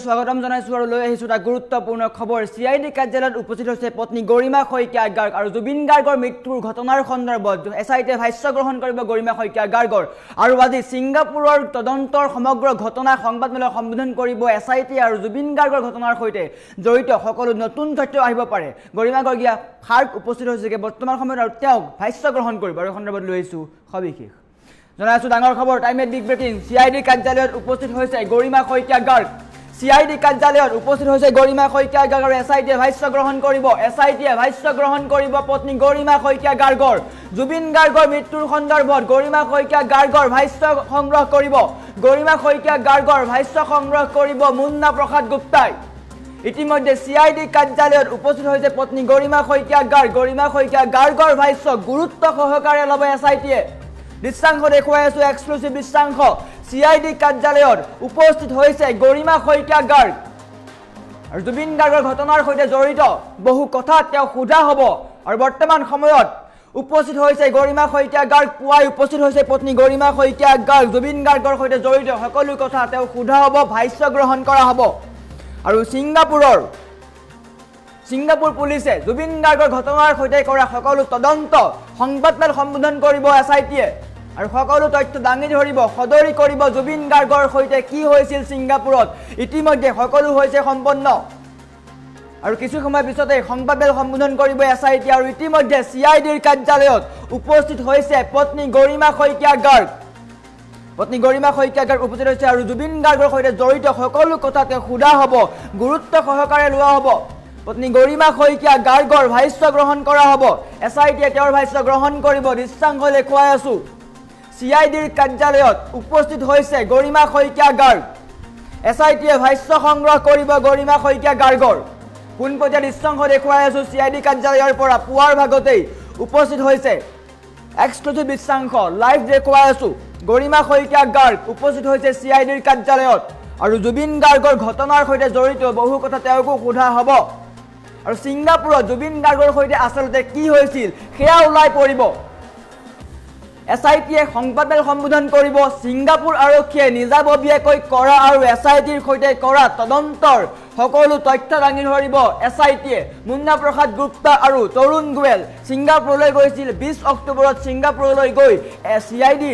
স্বাগতম জানাইছো আৰু লৈ আহিছো এটা গুৰুত্বপূৰ্ণ খবৰ সিআইডি কাৰ্যালয়ত উপস্থিত হৈছে পত্নী গৰিমা শইকীয়া গাৰ্গ আৰু জুবিন গাৰ্গৰ মৃত্যুৰ ঘটনাৰ সন্দৰ্ভত এছআইটিয়ে ভাষ্য গ্ৰহণ কৰিব গৰিমা শইকীয়া গাৰ্গৰ আৰু আজি সিংগাপুৰৰ তদন্তৰ সমগ্ৰ ঘটনা সংবাদমেলত সম্বোধন কৰিব এছআইটি আৰু জুবিন গাৰ্গৰ ঘটনাৰ সৈতে জড়িত সকলো নতুন তথ্য আহিব পাৰে গৰিমা গৰ্গীয়া খাৰ্গ উপস্থিত হৈছে বৰ্তমান সময়ত আৰু তেওঁ ভাষ্য গ্ৰহণ কৰিব আৰু সন্দৰ্ভত লৈ আহিছো সবিশেষ জনাইছো ডাঙৰ খবৰ টাইমে বিগ ব্ৰেকিং সিআইডি কাৰ্যালয়ত উপস্থিত হৈছে গৰিমা শইকীয়া গাৰ্গ সিআইডি কাৰ্যালয়ত উপস্থিত হৈছে গৰিমা শইকীয়া গাৰ্গ আৰু এছআইটিয়ে ভাষ্য গ্ৰহণ কৰিব পত্নী গৰিমা শইকীয়া গাৰ্গৰ জুবিন গাৰ্গৰ মৃত্যুৰ সন্দৰ্ভত গৰিমা শইকীয়া গাৰ্গৰ ভাষ্য সংগ্ৰহ কৰিব মুন্না প্ৰসাদ গুপ্তাই ইতিমধ্যে সিআইডি কাৰ্যালয়ত উপস্থিত হৈছে পত্নী গৰিমা শইকীয়া গাৰ্গৰ ভাষ্য গুৰুত্ব সহকাৰে ল'ব এছআইটিয়ে দৃশ্যাংশ দেখুৱাই আছো এক্সক্লুসিভ দৃশ্যাংশ সিআইডি কাৰ্যালয়ত উপস্থিত হৈছে গৰিমা শইকীয়া গাৰ্গ আৰু জুবিন গাৰ্গৰ ঘটনাৰ সৈতে জড়িত বহু কথা তেওঁ সোধা হ'ব আৰু বৰ্তমান সময়ত উপস্থিত হৈছে গৰিমা শইকীয়া গাৰ্গ পুৱাই উপস্থিত হৈছে পত্নী গৰিমা শইকীয়া গাৰ্গ জুবিন গাৰ্গৰ সৈতে জড়িত সকলো কথা তেওঁ সোধা হ'ব ভাষ্য গ্ৰহণ কৰা হ'ব আৰু সিংগাপুৰ পুলিচে জুবিন গাৰ্গৰ ঘটনাৰ সৈতে কৰা সকলো তদন্ত সংবাদমেল সম্বোধন কৰিব এছআইটিয়ে আৰু সকলো তথ্য দাঙি ধৰিব সদৰি কৰিব জুবিন গাৰ্গৰ সৈতে কি হৈছিল সিংগাপুৰত ইতিমধ্যে সকলো হৈছে সম্পন্ন আৰু কিছু সময় পিছতে সংবাদমেল সম্বোধন কৰিব এছআইটি আৰু ইতিমধ্যে সিআইডিৰ কাৰ্যালয়ত উপস্থিত হৈছে পত্নী গৰিমা শইকীয়া গাৰ্গ উপস্থিত হৈছে আৰু জুবিন গাৰ্গৰ সৈতে জড়িত সকলো কথা তেওঁ সোধা হ'ব গুৰুত্ব সহকাৰে লোৱা হ'ব পত্নী গৰিমা শইকীয়া গাৰ্গৰ ভাষ্য গ্ৰহণ কৰা হ'ব এছআইটিয়ে তেওঁৰ ভাষ্য গ্ৰহণ কৰিব দৃশ্যাংশ দেখুৱাই আছো সিআইডিৰ কাৰ্যালয়ত উপস্থিত হৈছে গৰিমা শইকীয়া গাৰ্গ এছআইটিয়ে ভাষ্য সংগ্ৰহ কৰিব গৰিমা শইকীয়া গাৰ্গৰ পোনপটীয়া দৃশ্যাংশ দেখুৱাই আছো সিআইডি কাৰ্যালয়ৰ পৰা পুৱাৰ ভাগতেই উপস্থিত হৈছে এক্সক্লুসিভ দৃশ্যাংশ লাইভ দেখুৱাই আছো গৰিমা শইকীয়া গাৰ্গ উপস্থিত হৈছে সিআইডিৰ কাৰ্যালয়ত আৰু জুবিন গাৰ্গৰ ঘটনাৰ সৈতে জড়িত বহু কথা তেওঁকো সোধা হ'ব আৰু সিংগাপুৰত জুবিন গাৰ্গৰ সৈতে আচলতে কি হৈছিল সেয়া ওলাই পৰিব এছআইটিয়ে সংবাদমেল সম্বোধন কৰিব সিংগাপুৰ আৰক্ষীয়ে নিজাববীয়াকৈ কৰা আৰু এছআইটিৰ সৈতে কৰা তদন্তৰ সকলো তথ্য দাঙি ধৰিব এছআইটিয়ে মুন্না প্ৰসাদ গুপ্তা আৰু তৰুণ গোৱেল সিংগাপুৰলৈ গৈছিল 20 অক্টোবৰত সিংগাপুৰলৈ গৈ সিআইডি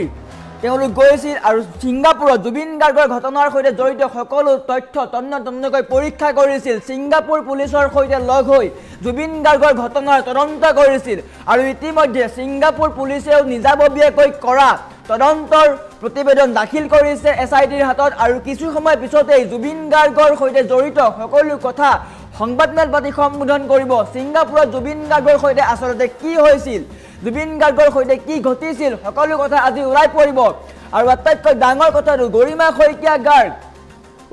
তেওঁলোক গৈছিল আৰু সিংগাপুৰত জুবিন গাৰ্গৰ ঘটনাৰ সৈতে জড়িত সকলো তথ্য তন্নকৈ পৰীক্ষা কৰিছিল সিংগাপুৰ পুলিচৰ সৈতে লগ হৈ জুবিন গাৰ্গৰ ঘটনাৰ তদন্ত কৰিছিল আৰু ইতিমধ্যে সিংগাপুৰ পুলিচেও নিজাববীয়াকৈ কৰা তদন্তৰ প্ৰতিবেদন দাখিল কৰিছে এছআইটিৰ হাতত আৰু কিছু সময় পিছতেই জুবিন গাৰ্গৰ সৈতে জড়িত সকলো কথা সংবাদমেল পাতি সম্বোধন কৰিব সিংগাপুৰত জুবিন গাৰ্গৰ সৈতে আচলতে কি হৈছিল জুবিন গাৰ্গৰ সৈতে কি ঘটিছিল সকলো কথা আজি ওলাই পৰিব আৰু আটাইতকৈ ডাঙৰ কথাটো গৰিমা শইকীয়া গাৰ্গ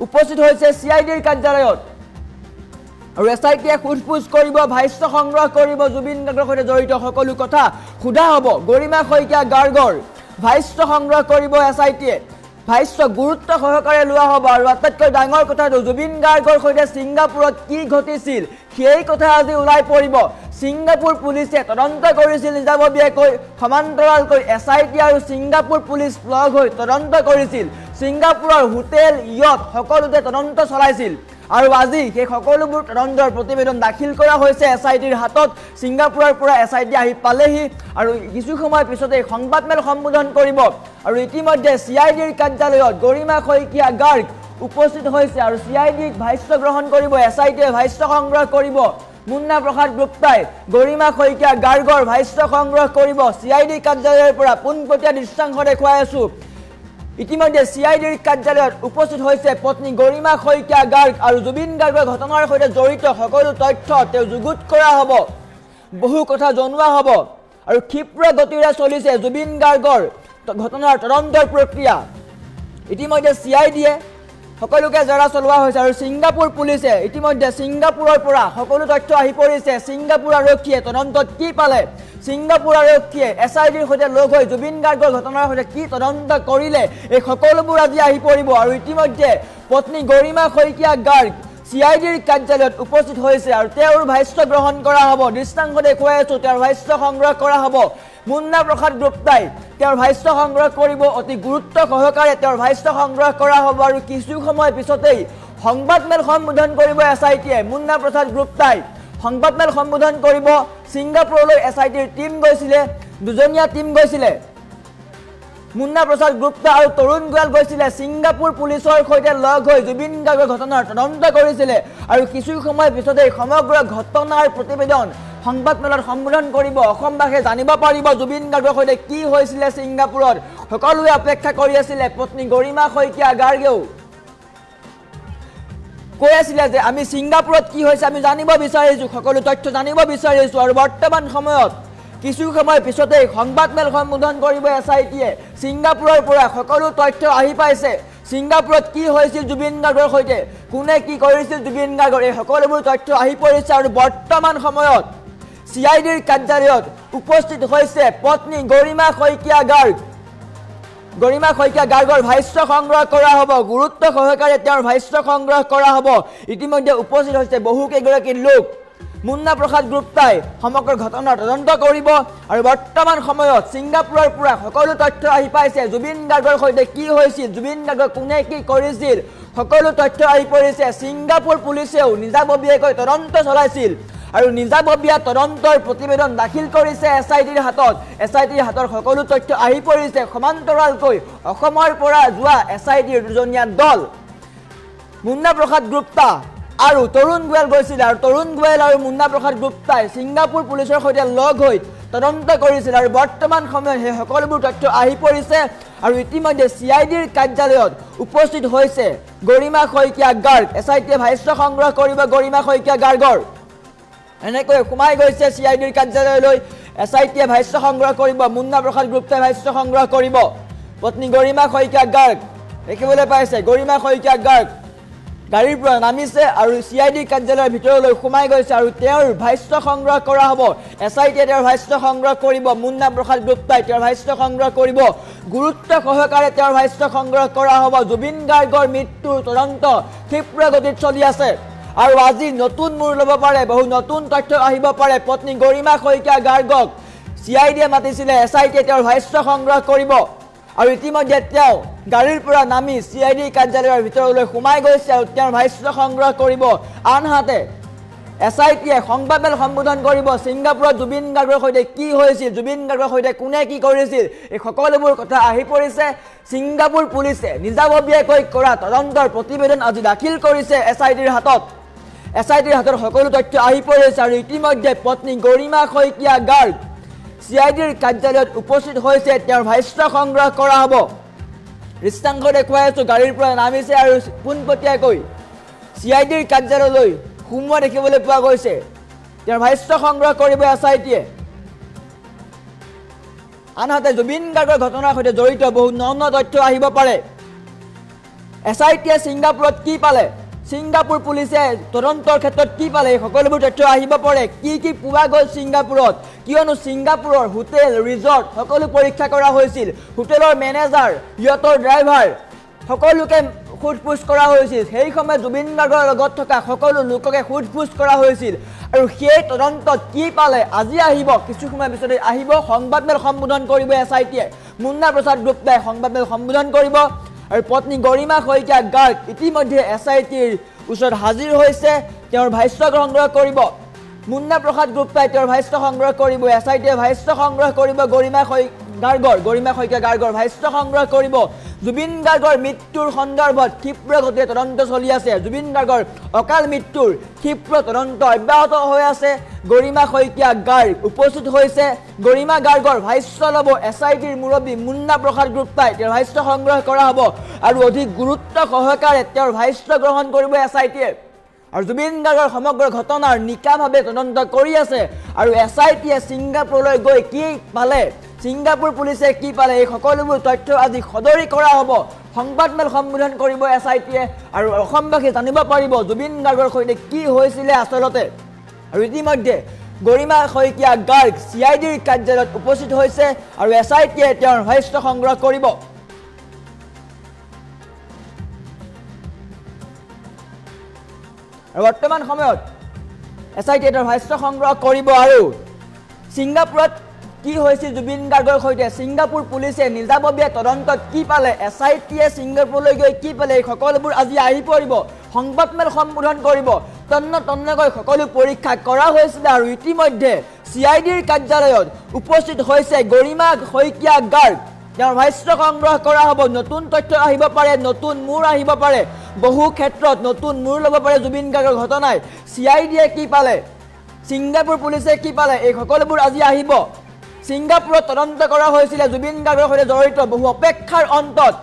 উপস্থিত হৈছে সিআইডিৰ কাৰ্যালয়ত আৰু এছআইটিয়ে খুজপুজ কৰিব ভাষ্য সংগ্ৰহ কৰিব জুবিন গাৰ্গৰ সৈতে জড়িত সকলো কথা সোধা হ'ব গৰিমা শইকীয়া গাৰ্গৰ ভাষ্য সংগ্ৰহ কৰিব এছআইটিয়ে ভাষ্য গুৰুত্ব সহকাৰে লোৱা হ'ব আৰু আটাইতকৈ ডাঙৰ কথাটো জুবিন গাৰ্গৰ সৈতে সিংগাপুৰত কি ঘটিছিল সেই কথা আজি ওলাই পৰিব সিংগাপুৰ পুলিচে তদন্ত কৰিছিল নিজাববীয়াকৈ সমান্তৰালকৈ এছআইটি আৰু সিংগাপুৰ পুলিচ লগ হৈ তদন্ত কৰিছিল সিংগাপুৰৰ হোটেল ইয়ট সকলোতে তদন্ত চলাইছিল আৰু আজি সেই সকলোবোৰ তদন্তৰ প্ৰতিবেদন দাখিল কৰা হৈছে এছআইটিৰ হাতত সিংগাপুৰৰ পৰা এছআইটি আহি পালেহি আৰু কিছু সময় পিছতে সংবাদমেল সম্বোধন কৰিব আৰু ইতিমধ্যে সিআইডিৰ কাৰ্যালয়ত গৰিমা শইকীয়া গাৰ্গ উপস্থিত হৈছে আৰু সিআইডিক ভাষ্য গ্ৰহণ কৰিব এছআইটিয়ে ভাষ্য সংগ্ৰহ কৰিব মুন্না প্ৰসাদ গুপ্তাই গৰিমা শইকীয়া গাৰ্গৰ ভাষ্য সংগ্ৰহ কৰিব সিআইডি কাৰ্যালয়ৰ পৰা পোনপটীয়া দৃশ্যাংশ দেখুৱাই আছো ইতিমধ্যে সিআইডিৰ কাৰ্যালয়ত উপস্থিত হৈছে পত্নী গৰিমা শইকীয়া গাৰ্গ আৰু জুবিন গাৰ্গৰ ঘটনাৰ সৈতে জড়িত সকলো তথ্য তেওঁ যুগুত কৰা হ'ব বহু কথা জনোৱা হ'ব আৰু ক্ষীপ্ৰ গতিৰে চলিছে জুবিন গাৰ্গৰ ঘটনাৰ তদন্তৰ প্ৰক্ৰিয়া ইতিমধ্যে সিআইডিয়ে সকলোকে জেৰা চলোৱা হৈছে আৰু সিংগাপুৰ পুলিচে ইতিমধ্যে সিংগাপুৰৰ পৰা সকলো তথ্য আহি পৰিছে সিংগাপুৰ আৰক্ষীয়ে তদন্তত কি পালে সিংগাপুৰ আৰক্ষীয়ে এছআইটিৰ সৈতে লগ হৈ জুবিন গাৰ্গৰ ঘটনাৰ সৈতে কি তদন্ত কৰিলে এই সকলোবোৰ আজি আহি পৰিব আৰু ইতিমধ্যে পত্নী গৰিমা শইকীয়া গাৰ্গ সিআইডিৰ কাৰ্যালয়ত উপস্থিত হৈছে আৰু তেওঁৰ ভাষ্য গ্ৰহণ কৰা হ'ব দৃশ্যাংশ দেখুৱাই আছো তেওঁৰ ভাষ্য সংগ্ৰহ কৰা হ'ব মুন্না প্ৰসাদ গুপ্তাই তেওঁৰ ভাষ্য সংগ্ৰহ কৰিব অতি গুৰুত্ব সহকাৰে তেওঁৰ ভাষ্য সংগ্ৰহ কৰা হ'ব আৰু কিছু সময় পিছতেই সংবাদমেল সম্বোধন কৰিব SITয়ে মুন্না প্ৰসাদ গুপ্তাই সংবাদমেল সম্বোধন কৰিব ছিংগাপুৰলৈ SITৰ টিম গৈছিলে দুজনীয়া টিম গৈছিলে মুন্না প্ৰসাদ গুপ্তা আৰু তৰুণ গোৱাল গৈছিলে ছিংগাপুৰ পুলিচৰ সৈতে লগ হৈ জুবিন গাৰ্গৰ ঘটনাৰ তদন্ত কৰিছিলে আৰু কিছু সময় পিছতে সমগ্ৰ ঘটনাৰ প্ৰতিবেদন সংবাদমেলত সম্বোধন কৰিব অসমবাসীয়ে জানিব পাৰিব জুবিন গাৰ্গৰ সৈতে কি হৈছিলে ছিংগাপুৰত সকলোৱে অপেক্ষা কৰি আছিল পত্নী গৰিমা শইকীয়া গাৰ্গেও কৈ আছিল যে আমি ছিংগাপুৰত কি হৈছে আমি জানিব বিচাৰিছো সকলো তথ্য জানিব বিচাৰিছো আৰু বৰ্তমান সময়ত কিছু সময় পিছতে সংবাদমেল সম্বোধন কৰিব SITয়ে ছিংগাপুৰৰ পৰা সকলো তথ্য আহি পাইছে ছিংগাপুৰত কি হৈছিল জুবিন গাৰ্গৰ সৈতে কোনে কি কৰিছিল জুবিন গাৰ্গৰ এই সকলোবোৰ তথ্য আহি পৰিছে আৰু বৰ্তমান সময়ত CIDৰ কাৰ্যালয়ত উপস্থিত হৈছে পত্নী গৰিমা শইকীয়া গাৰ্গৰ ভাষ্য সংগ্ৰহ কৰা হ'ব গুৰুত্ব সহকাৰে তেওঁৰ ভাষ্য সংগ্ৰহ কৰা হ'ব ইতিমধ্যে উপস্থিত হৈছে বহু কেইগৰাকী লোক মুন্না প্ৰসাদ গুপ্তাই সমগ্ৰ ঘটনাৰ তদন্ত কৰিব আৰু বৰ্তমান সময়ত ছিংগাপুৰৰ পৰা সকলো তথ্য আহি পাইছে জুবিন গাৰ্গৰ সৈতে কি হৈছিল জুবিন গাৰ্গক কোনে কি কৰিছিল সকলো তথ্য আহি পৰিছে ছিংগাপুৰ পুলিচেও নিজাববীয়াকৈ তদন্ত চলাইছিল আৰু নিজাববীয়া তদন্তৰ প্ৰতিবেদন দাখিল কৰিছে SITৰ হাতৰ সকলো তথ্য আহি পৰিছে সমান্তৰালকৈ অসমৰ পৰা যোৱা SITৰ দুজনীয়া দল মুন্না প্ৰসাদ গুপ্তা আৰু তৰুণ গোৱাল গৈছিল আৰু তৰুণ গোৱাল আৰু মুন্না প্ৰসাদ গুপ্তাই ছিংগাপুৰ পুলিচৰ সৈতে লগ হৈ তদন্ত কৰিছিল আৰু বৰ্তমান সময়ত সেই সকলোবোৰ তথ্য আহি পৰিছে আৰু ইতিমধ্যে CIDৰ কাৰ্যালয়ত উপস্থিত হৈছে গৰিমা শইকীয়া গাৰ্গ SITয়ে ভাষ্য সংগ্ৰহ কৰিব গৰিমা শইকীয়া গাৰ্গৰ এনেকৈ সোমাই গৈছে CIDৰ কাৰ্যালয়লৈ SITয়ে ভাষ্য সংগ্ৰহ কৰিব মুন্না প্ৰসাদ গুপ্তাই ভাষ্য সংগ্ৰহ কৰিব পত্নী গৰিমা শইকীয়া গাৰ্গ দেখিবলৈ পাইছে গৰিমা শইকীয়া গাৰ্গ গাড়ীৰ পৰা নামিছে আৰু CIDৰ কাৰ্যালয়ৰ ভিতৰলৈ সোমাই গৈছে আৰু তেওঁৰ ভাষ্য সংগ্ৰহ কৰা হ'ব SITয়ে তেওঁৰ ভাষ্য সংগ্ৰহ কৰিব মুন্না প্ৰসাদ গুপ্তাই তেওঁৰ ভাষ্য সংগ্ৰহ কৰিব গুৰুত্ব সহকাৰে তেওঁৰ ভাষ্য সংগ্ৰহ কৰা হ'ব জুবিন গাৰ্গৰ মৃত্যুৰ তদন্ত ক্ষীপ্ৰ গতিত চলি আছে আৰু আজি নতুন মূৰ ল'ব পাৰে বহু নতুন তথ্য আহিব পাৰে পত্নী গৰিমা শইকীয়া গাৰ্গক CIDয়ে মাতিছিলে SITয়ে তেওঁৰ ভাষ্য সংগ্ৰহ কৰিব আৰু ইতিমধ্যে তেওঁ গাড়ীৰ পৰা নামি CIDৰ কাৰ্যালয়ৰ ভিতৰলৈ সোমাই গৈছে আৰু তেওঁৰ ভাষ্য সংগ্ৰহ কৰিব আনহাতে SITয়ে সংবাদমেল সম্বোধন কৰিব ছিংগাপুৰত জুবিন গাৰ্গৰ সৈতে কি হৈছিল জুবিন গাৰ্গৰ সৈতে কোনে কি কৰিছিল এই সকলোবোৰ কথা আহি পৰিছে ছিংগাপুৰ পুলিচে নিজাববীয়াকৈ কৰা তদন্তৰ প্ৰতিবেদন আজি দাখিল কৰিছে SITৰ হাতৰ সকলো তথ্য আহি পৰিছে আৰু ইতিমধ্যে পত্নী গৰিমা শইকীয়া গাৰ্গ CIDৰ কাৰ্যালয়ত উপস্থিত হৈছে তেওঁৰ ভাষ্য সংগ্ৰহ কৰা হ'ব দৃষ্টান্ত দেখুৱাই আছো গাড়ীৰ পৰা নামিছে আৰু পোনপটীয়াকৈ CIDৰ কাৰ্যালয়লৈ সোমোৱা দেখিবলৈ পোৱা গৈছে তেওঁৰ ভাষ্য সংগ্ৰহ কৰিব SITয়ে আনহাতে জুবিন গাৰ্গৰ ঘটনাৰ সৈতে জড়িত বহু ন তথ্য আহিব পাৰে SITয়ে ছিংগাপুৰত কি পালে ছিংগাপুৰ পুলিচে তদন্তৰ ক্ষেত্ৰত কি পালে সকলোবোৰ তথ্য আহিব পাৰে কি পোৱা গ'ল ছিংগাপুৰত কিয়নো ছিংগাপুৰৰ হোটেল ৰিজৰ্ট সকলো পৰীক্ষা কৰা হৈছিল হোটেলৰ মেনেজাৰ ইহঁতৰ ড্ৰাইভাৰ সকলোকে সোধপোছ কৰা হৈছিল সেই সময়ত জুবিন গাৰ্গৰ লগত থকা সকলো লোককে সোধপোছ কৰা হৈছিল আৰু সেই তদন্তত কি পালে আজি আহিব কিছু সময় পিছতে আহিব সংবাদমেল সম্বোধন কৰিব SITয়ে মুন্না প্ৰসাদ গুপ্তাই সংবাদমেল সম্বোধন কৰিব আৰু পত্নী গৰিমা শইকীয়া গাৰ্গ ইতিমধ্যে SITৰ ওচৰত হাজিৰ হৈছে তেওঁৰ ভাষ্য সংগ্ৰহ কৰিব মুন্না প্ৰসাদ গুপ্তাই তেওঁৰ ভাষ্য সংগ্ৰহ কৰিব SITয়ে ভাষ্য সংগ্ৰহ কৰিব গৰিমা শইকীয়া গাৰ্গৰ ভাষ্য সংগ্ৰহ কৰিব জুবিন গাৰ্গৰ মৃত্যুৰ সন্দৰ্ভত ক্ষীপ্ৰ গতিৰে তদন্ত চলি আছে জুবিন গাৰ্গৰ অকাল মৃত্যুৰ ক্ষীপ্ৰ তদন্ত অব্যাহত হৈ আছে গৰিমা শইকীয়া গাৰ্গ উপস্থিত হৈছে গৰিমা গাৰ্গৰ ভাষ্য ল'ব SITৰ মুৰব্বী মুন্না প্ৰসাদ গুপ্তাই তেওঁৰ ভাষ্য সংগ্ৰহ কৰা হ'ব আৰু অধিক গুৰুত্ব সহকাৰে তেওঁৰ ভাষ্য গ্ৰহণ কৰিব SITয়ে আৰু জুবিন গাৰ্গৰ সমগ্ৰ ঘটনাৰ নিকাভাৱে তদন্ত কৰি আছে আৰু SITয়ে ছিংগাপুৰলৈ গৈ কি পালে ছিংগাপুৰ পুলিচে কি পালে এই সকলোবোৰ তথ্য আজি সদৰি কৰা হ'ব সংবাদমেল সম্বোধন কৰিব SITয়ে আৰু অসমবাসী জানিব পাৰিব জুবিন গাৰ্গৰ সৈতে কি হৈছিলে আচলতে আৰু ইতিমধ্যে গৰিমা শইকীয়া গাৰ্গ CIDৰ কাৰ্যালয়ত উপস্থিত হৈছে আৰু SITয়ে তেওঁৰ ভাষ্য সংগ্ৰহ কৰিব আৰু বৰ্তমান সময়ত SITয়ে তেওঁৰ ভাষ্য সংগ্ৰহ কৰিব আৰু ছিংগাপুৰত কি হৈছিল জুবিন গাৰ্গৰ সৈতে ছিংগাপুৰ পুলিচে নিজাববীয়া তদন্তত কি পালে SITয়ে ছিংগাপুৰলৈ গৈ কি পালে এই সকলোবোৰ আজি আহি পৰিব সংবাদমেল সম্বোধন কৰিব তন্নকৈ সকলো পৰীক্ষা কৰা হৈছিল আৰু ইতিমধ্যে CIDৰ কাৰ্যালয়ত উপস্থিত হৈছে গৰিমা শইকীয়া গাৰ্গ তেওঁৰ ভাষ্য সংগ্ৰহ কৰা হ'ব নতুন তথ্য আহিব পাৰে নতুন মূৰ আহিব পাৰে বহু ক্ষেত্ৰত নতুন মূৰ ল'ব পাৰে জুবিন গাৰ্গৰ ঘটনাই CIDয়ে কি পালে ছিংগাপুৰ পুলিচে কি পালে এই সকলোবোৰ আজি আহিব ছিংগাপুৰত তদন্ত কৰা হৈছিল জুবিন গাৰ্গৰ সৈতে জড়িত বহু অপেক্ষাৰ অন্তত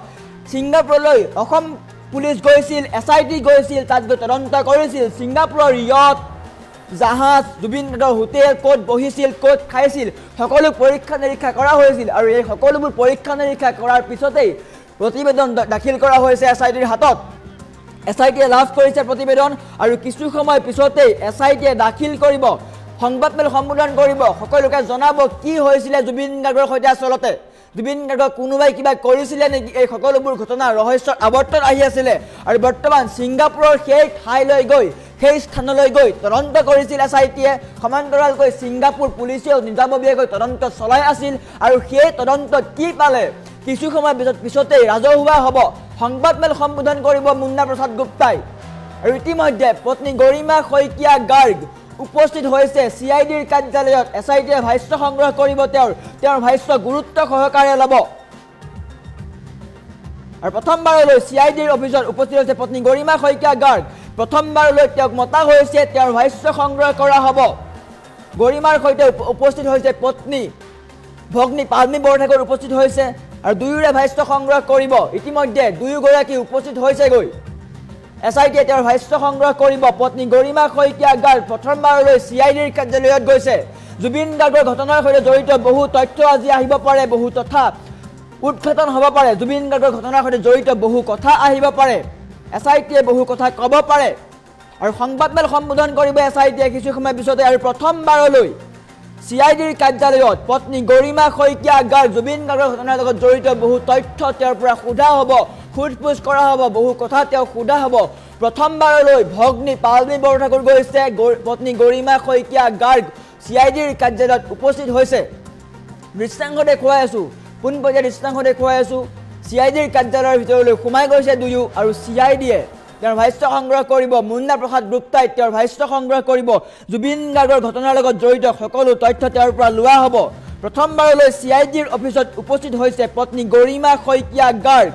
ছিংগাপুৰলৈ অসম পুলিচ গৈছিল SIT গৈছিল তাত গৈ তদন্ত কৰিছিল ছিংগাপুৰৰ য়ট জাহাজ জুবিন গাৰ্গৰ হোটেল ক'ত বহিছিল ক'ত খাইছিল সকলো পৰীক্ষা নিৰীক্ষা কৰা হৈছিল আৰু এই সকলোবোৰ পৰীক্ষা নিৰীক্ষা কৰাৰ পিছতেই প্ৰতিবেদন দাখিল কৰা হৈছে SITৰ হাতত SITয়ে লাভ কৰিছে প্ৰতিবেদন আৰু কিছু সময় পিছতেই SITয়ে দাখিল কৰিব সংবাদমেল সম্বোধন কৰিব সকলোকে জনাব কি হৈছিল জুবিন গাৰ্গৰ সৈতে আচলতে জুবিন গাৰ্গক কোনোবাই কিবা কৰিছিল নেকি এই সকলোবোৰ ঘটনা ৰহস্যৰ আৱৰ্তন আহি আছিল আৰু বৰ্তমান ছিংগাপুৰৰ সেই ঠাইলৈ গৈ সেই স্থানলৈ গৈ তদন্ত কৰিছিল SITয়ে সমান্তৰালকৈ ছিংগাপুৰ পুলিচেও নিজাববীয়াকৈ তদন্ত চলাই আছিল আৰু সেই তদন্তত কি পালে কিছু সময় পিছতেই ৰাজহুৱা হ'ব সংবাদমেল সম্বোধন কৰিব মুন্না প্ৰসাদ গুপ্তাই আৰু ইতিমধ্যে পত্নী গৰিমা শইকীয়া গাৰ্গ উপস্থিত হৈছে CIDৰ কাৰ্যালয়ত SITয়ে ভাষ্য সংগ্ৰহ কৰিব তেওঁৰ ভাষ্য গুৰুত্ব সহকাৰে ল'ব আৰু প্ৰথমবাৰলৈ CIDৰ অফিচত উপস্থিত হৈছে পত্নী গৰিমা শইকীয়া গাৰ্গ প্ৰথমবাৰলৈ তেওঁক মতা হৈছে তেওঁৰ ভাষ্য সংগ্ৰহ কৰা হ'ব গৰিমাৰ সৈতে উপস্থিত হৈছে পত্নী ভগ্নী পালনী বৰঠাকুৰ উপস্থিত হৈছে আৰু দুয়োৰে ভাষ্য সংগ্ৰহ কৰিব ইতিমধ্যে দুয়োগৰাকী উপস্থিত হৈছেগৈ SITয়ে তেওঁৰ ভাষ্য সংগ্ৰহ কৰিব পত্নী গৰিমা শইকীয়া গাৰ্গ প্ৰথমবাৰলৈ CIDৰ কাৰ্যালয়ত গৈছে জুবিন গাৰ্গৰ ঘটনাৰ সৈতে জড়িত বহু তথ্য আজি আহিব পাৰে বহু তথা উদ্ঘাটন হ'ব পাৰে জুবিন গাৰ্গৰ ঘটনাৰ সৈতে জড়িত বহু কথা আহিব পাৰে SITয়ে বহু কথা ক'ব পাৰে আৰু সংবাদমেল সম্বোধন কৰিব SITয়ে কিছু সময় পিছতে আৰু প্ৰথমবাৰলৈ CIDৰ কাৰ্যালয়ত পত্নী গৰিমা শইকীয়া গাৰ্গ জুবিন গাৰ্গৰ ঘটনাৰ লগত জড়িত বহু তথ্য তেওঁৰ পৰা সোধা হ'ব সোধপোছ কৰা হ'ব বহু কথা তেওঁক সোধা হ'ব প্ৰথমবাৰলৈ ভগ্নী পালনী বৰঠাকুৰ গৈছে পত্নী গৰিমা শইকীয়া গাৰ্গ CIDৰ কাৰ্যালয়ত উপস্থিত হৈছে দৃশ্যাংশ দেখুৱাই আছোঁ পোনপটীয়া দৃশ্যাংশ দেখুৱাই আছোঁ CIDৰ কাৰ্যালয়ৰ ভিতৰলৈ সোমাই গৈছে দুয়ো আৰু CIDয়ে তেওঁৰ ভাষ্য সংগ্ৰহ কৰিব মুন্না প্ৰসাদ গুপ্তাই তেওঁৰ ভাষ্য সংগ্ৰহ কৰিব জুবিন গাৰ্গৰ ঘটনাৰ লগত জড়িত সকলো তথ্য তেওঁৰ পৰা লোৱা হ'ব প্ৰথমবাৰলৈ CIDৰ অফিচত উপস্থিত হৈছে পত্নী গৰিমা শইকীয়া গাৰ্গ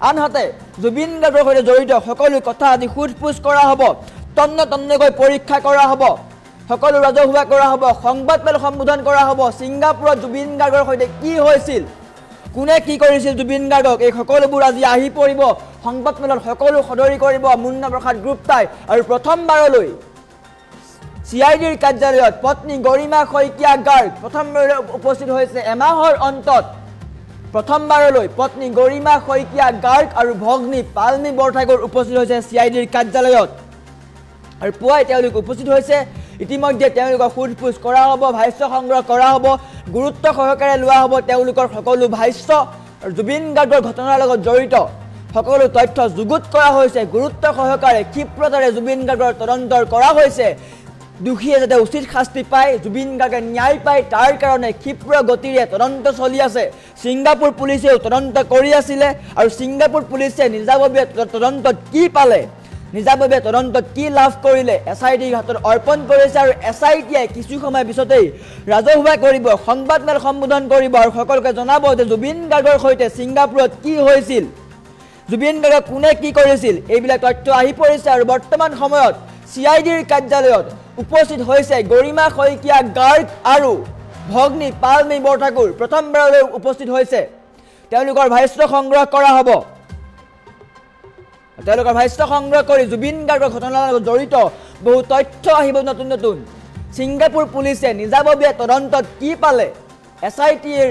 আনহাতে জুবিন গাৰ্গৰ সৈতে জড়িত সকলো কথা আদি সোধপোছ কৰা হ'ব তন্নকৈ পৰীক্ষা কৰা হ'ব সকলো ৰাজহুৱা কৰা হ'ব সংবাদমেল সম্বোধন কৰা হ'ব ছিংগাপুৰত জুবিন গাৰ্গৰ সৈতে কি হৈছিল কোনে কি কৰিছিল জুবিন গাৰ্গক এই সকলোবোৰ আজি আহি পৰিব সংবাদমেলত সকলো সদৰি কৰিব মুন্না প্ৰসাদ গুপ্তাই আৰু প্ৰথমবাৰলৈ CIDৰ কাৰ্যালয়ত পত্নী গৰিমা শইকীয়া গাৰ্গ প্ৰথমবাৰলৈ উপস্থিত হৈছে এমাহৰ অন্তত প্ৰথমবাৰলৈ পত্নী গৰিমা শইকীয়া গাৰ্গ আৰু ভগ্নী পালনী বৰঠাকুৰ উপস্থিত হৈছে CIDৰ কাৰ্যালয়ত আৰু পুৱাই তেওঁলোক উপস্থিত হৈছে ইতিমধ্যে তেওঁলোকক সোধপোছ কৰা হ'ব ভাষ্য সংগ্ৰহ কৰা হ'ব গুৰুত্ব সহকাৰে লোৱা হ'ব তেওঁলোকৰ সকলো ভাষ্য আৰু জুবিন গাৰ্গৰ ঘটনাৰ লগত জড়িত সকলো তথ্য যুগুত কৰা হৈছে গুৰুত্ব সহকাৰে ক্ষিপ্ৰতাৰে জুবিন গাৰ্গৰ তদন্ত কৰা হৈছে দুখীয়ে যাতে উচিত শাস্তি পায় জুবিন গাৰ্গে ন্যায় পায় তাৰ কাৰণে ক্ষিপ্ৰ গতিৰে তদন্ত চলি আছে ছিংগাপুৰ পুলিচেও তদন্ত কৰি আছিল আৰু ছিংগাপুৰ পুলিচে নিজাববীয়া তদন্তত কি পালে নিজাববীয়া তদন্তত কি লাভ কৰিলে SITৰ হাতত অৰ্পণ কৰিছে আৰু SITয়ে কিছু সময় পিছতেই ৰাজহুৱা কৰিব সংবাদমেল সম্বোধন কৰিব আৰু সকলোকে জনাব যে জুবিন গাৰ্গৰ সৈতে ছিংগাপুৰত কি হৈছিল জুবিন গাৰ্গক কোনে কি কৰিছিল এইবিলাক তথ্য আহি পৰিছে আৰু বৰ্তমান সময়ত CIDৰ কাৰ্যালয়ত উপস্থিত হৈছে গৰিমা শইকীয়া গাৰ্গ আৰু ভগ্নী পালনী বৰঠাকুৰ প্ৰথমবাৰলৈ উপস্থিত হৈছে তেওঁলোকৰ ভাষ্য সংগ্ৰহ কৰা হ'ব তেওঁলোকৰ ভাষ্য সংগ্ৰহ কৰি জুবিন গাৰ্গৰ ঘটনাৰ লগত জড়িত বহু তথ্য আহিব নতুন ছিংগাপুৰ পুলিচে নিজাববীয়া তদন্তত কি পালে SITৰ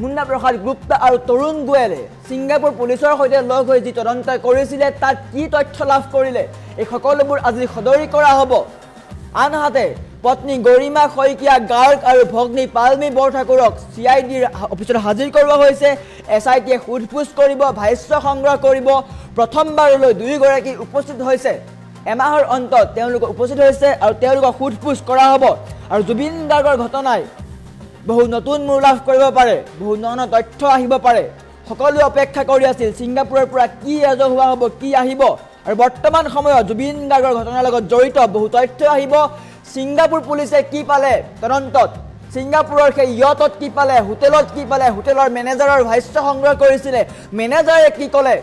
মুন্না প্ৰসাদ গুপ্তা আৰু তৰুণ গোৱেলে ছিংগাপুৰ পুলিচৰ সৈতে লগ হৈ যি তদন্ত কৰিছিলে তাত কি তথ্য লাভ কৰিলে এই সকলোবোৰ আজি সদৰি কৰা হ'ব আনহাতে পত্নী গৰিমা শইকীয়া গাৰ্গ আৰু ভগ্নী পালনী বৰঠাকুৰক CIDৰ অফিচত হাজিৰ কৰোৱা হৈছে SITয়ে সোধপোছ কৰিব ভাষ্য সংগ্ৰহ কৰিব প্ৰথমবাৰলৈ দুয়োগৰাকী উপস্থিত হৈছে এমাহৰ অন্তত তেওঁলোক উপস্থিত হৈছে আৰু তেওঁলোকক সোধপোছ কৰা হ'ব আৰু জুবিন গাৰ্গৰ ঘটনাই বহু নতুন মূৰ লাভ কৰিব পাৰে বহু নতুন তথ্য আহিব পাৰে সকলোৱে অপেক্ষা কৰি আছিল ছিংগাপুৰৰ পৰা কি ৰাজহুৱা হ'ব কি আহিব আৰু বৰ্তমান সময়ত জুবিন গাৰ্গৰ ঘটনাৰ লগত জড়িত বহু তথ্য আহিব ছিংগাপুৰ পুলিচে কি পালে তদন্তত ছিংগাপুৰৰ সেই ইয়টত কি পালে হোটেলত কি পালে হোটেলৰ মেনেজাৰৰ ভাষ্য সংগ্ৰহ কৰিছিলে মেনেজাৰে কি ক'লে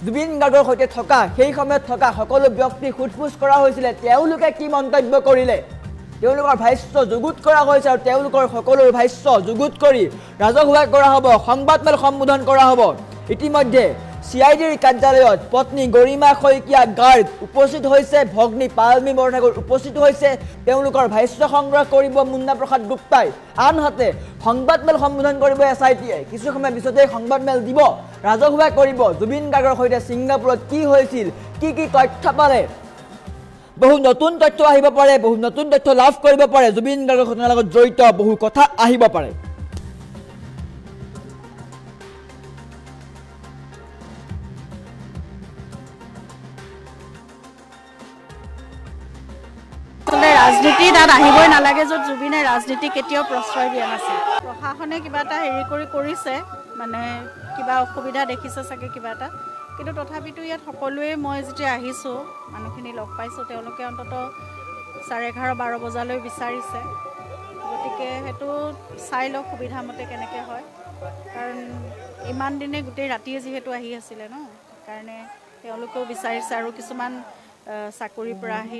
জুবিন গাৰ্গৰ সৈতে থকা সেই সময়ত থকা সকলো ব্যক্তি খুটফুচ কৰা হৈছিলে তেওঁলোকে কি মন্তব্য কৰিলে তেওঁলোকৰ ভাষ্য যুগুত কৰা হৈছে আৰু তেওঁলোকৰ সকলোৰ ভাষ্য যুগুত কৰি ৰাজহুৱা কৰা হ'ব সংবাদমেল সম্বোধন কৰা হ'ব ইতিমধ্যে CIDৰ কাৰ্যালয়ত পত্নী গৰিমা শইকীয়া গাৰ্গ উপস্থিত হৈছে ভগ্নী পালমি বৰঠাকুৰ উপস্থিত হৈছে তেওঁলোকৰ ভাষ্য সংগ্ৰহ কৰিব মুন্না প্ৰসাদ গুপ্তাই আনহাতে সংবাদমেল সম্বোধন কৰিব SITয়ে কিছু সময় পিছতে সংবাদমেল দিব ৰাজহুৱা কৰিব জুবিন গাৰ্গৰ সৈতে ছিংগাপুৰত কি হৈছিল কি তথ্য পালে বহু নতুন তথ্য আহিব পাৰে বহু নতুন তথ্য লাভ কৰিব পাৰে জুবিন গাৰ্গৰ ঘটনাৰ লগত জড়িত বহু কথা আহিব পাৰে ৰাজনীতি তাত আহিবই নালাগে য'ত জুবিনে ৰাজনীতি কেতিয়াও প্ৰশ্ৰয় দিয়া নাছিল প্ৰশাসনে কিবা এটা কৰিছে মানে কিবা অসুবিধা দেখিছে চাগে কিবা এটা কিন্তু তথাপিতো ইয়াত সকলোৱে মই যেতিয়া আহিছোঁ মানুহখিনি লগ পাইছোঁ তেওঁলোকে অন্তত 11:30-12 বজালৈ বিচাৰিছে গতিকে সেইটো চাই লওক সুবিধামতে কেনেকৈ হয় কাৰণ ইমান দিনে গোটেই ৰাতিয়ে যিহেতু আহি আছিলে ন কাৰণে তেওঁলোকেও বিচাৰিছে আৰু কিছুমান চাকৰিৰ পৰা আহি